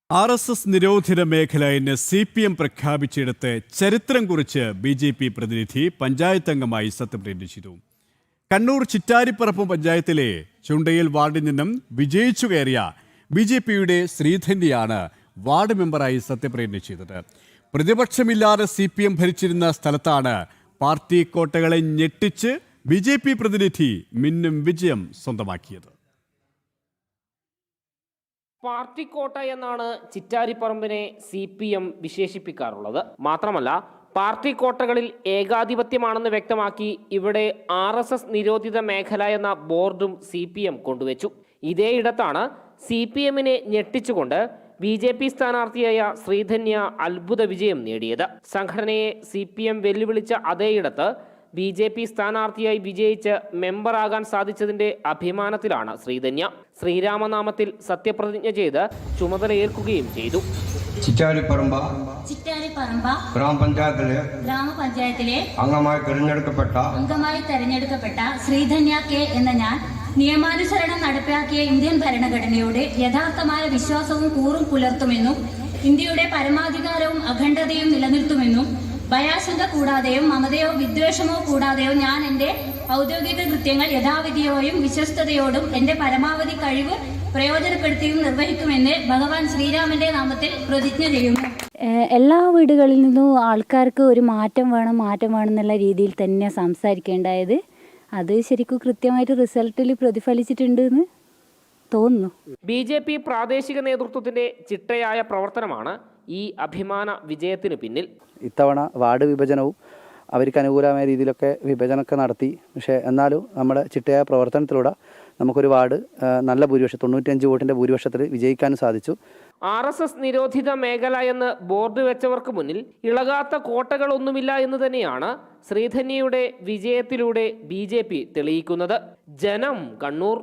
RSS നിരോധിത മേഖല എന്ന് CPM പ്രഖ്യാപിച്ചെടുത്ത് ചരിത്രം കുറിച്ച് BJP പ്രതിനിധി പഞ്ചായത്ത് അംഗമായി സത്യപ്രതിജ്ഞ ചെയ്തു. കണ്ണൂർ ചിറ്റാരിപ്പറമ്പ് പഞ്ചായത്തിലെ ചുണ്ടയിൽ വാർഡിൽ നിന്നും വിജയിച്ചു കയറിയ BJPയുടെ ശ്രീധന്യയാണ് വാർഡ് മെമ്പറായി സത്യപ്രതിജ്ഞ ചെയ്തത്. പ്രതിപക്ഷമില്ലാതെ CPM ഭരിച്ചിരുന്ന സ്ഥലത്താണ് പാർട്ടി കോട്ടകളെ ഞെട്ടിച്ച് BJP പ്രതിനിധി മിന്നും വിജയം സ്വന്തമാക്കിയത്. പാർട്ടി കോട്ട എന്നാണ് ചിറ്റാരിപ്പറമ്പിനെ CPM വിശേഷിപ്പിക്കാറുള്ളത്. മാത്രമല്ല പാർട്ടി കോട്ടകളിൽ ഏകാധിപത്യമാണെന്ന് വ്യക്തമാക്കി ഇവിടെ RSS നിരോധിത മേഖല എന്ന ബോർഡും CPM കൊണ്ടുവച്ചു. ഇതേയിടത്താണ് CPMനെ ഞെട്ടിച്ചുകൊണ്ട് BJP സ്ഥാനാർത്ഥിയായ ശ്രീധന്യ അത്ഭുത വിജയം നേടിയത്. സംഘടനയെ CPM വെല്ലുവിളിച്ച അതേയിടത്ത് BJP സ്ഥാനാർത്ഥിയായി വിജയിച്ച് മെമ്പറാകാൻ സാധിച്ചതിന്റെ അഭിമാനത്തിലാണ് ശ്രീധന്യ. ശ്രീരാമനാമത്തിൽ സത്യപ്രതിജ്ഞ ചെയ്ത് ചുമതലയേൽക്കുകയും ചെയ്തു. ചിറ്റാരിപ്പറമ്പ ഗ്രാമപഞ്ചായത്തിലെ അംഗമായി തെരഞ്ഞെടുക്കപ്പെട്ട ശ്രീധന്യ കെ എന്ന ഞാൻ നിയമാനുസരണം നടപ്പാക്കിയ ഇന്ത്യൻ ഭരണഘടനയോട് യഥാർത്ഥമായ വിശ്വാസവും കൂറും പുലർത്തുമെന്നും ഇന്ത്യയുടെ പരമാധികാരവും അഖണ്ഡതയും നിലനിർത്തുമെന്നും ഭയാശങ്ക കൂടാതെയും മമതയോ വിദ്വേഷമോ കൂടാതെയോ ഞാൻ എൻ്റെ ഔദ്യോഗിക കൃത്യങ്ങൾ യഥാവിധിയോയും വിശ്വസ്തയോടും എൻ്റെ പരമാവധി കഴിവ് പ്രയോജനപ്പെടുത്തിയും നിർവഹിക്കുമെന്ന് ഭഗവാൻ ശ്രീരാമന്റെ നാമത്തിൽ പ്രതിജ്ഞ ചെയ്യുന്നു. എല്ലാ വീടുകളിൽ നിന്നും ആൾക്കാർക്ക് ഒരു മാറ്റം വേണം എന്നുള്ള രീതിയിൽ തന്നെ സംസാരിക്കേണ്ടായത്. അത് ശരിക്കും കൃത്യമായിട്ട് റിസൾട്ടിൽ പ്രതിഫലിച്ചിട്ടുണ്ടെന്ന് തോന്നുന്നു. BJP പ്രാദേശിക നേതൃത്വത്തിന്റെ ചിട്ടയായ പ്രവർത്തനമാണ് ഈ അഭിമാന വിജയത്തിന് പിന്നിൽ. ഇത്തവണ വാർഡ് വിഭജനവും അവർക്ക് അനുകൂലമായ രീതിയിലൊക്കെ വിഭജനമൊക്കെ നടത്തി. പക്ഷേ എന്നാലും നമ്മുടെ ചിട്ടയായ പ്രവർത്തനത്തിലൂടെ നമുക്കൊരു വാർഡ് നല്ല ഭൂരിപക്ഷം 95 വോട്ടിൻ്റെ ഭൂരിപക്ഷത്തിൽ വിജയിക്കാനും സാധിച്ചു. RSS നിരോധിത മേഖല എന്ന് ബോർഡ് വെച്ചവർക്ക് മുന്നിൽ ഇളകാത്ത കോട്ടകളൊന്നുമില്ല എന്ന് തന്നെയാണ് ശ്രീധന്യയുടെ വിജയത്തിലൂടെ BJP തെളിയിക്കുന്നത്. ജനം, കണ്ണൂർ.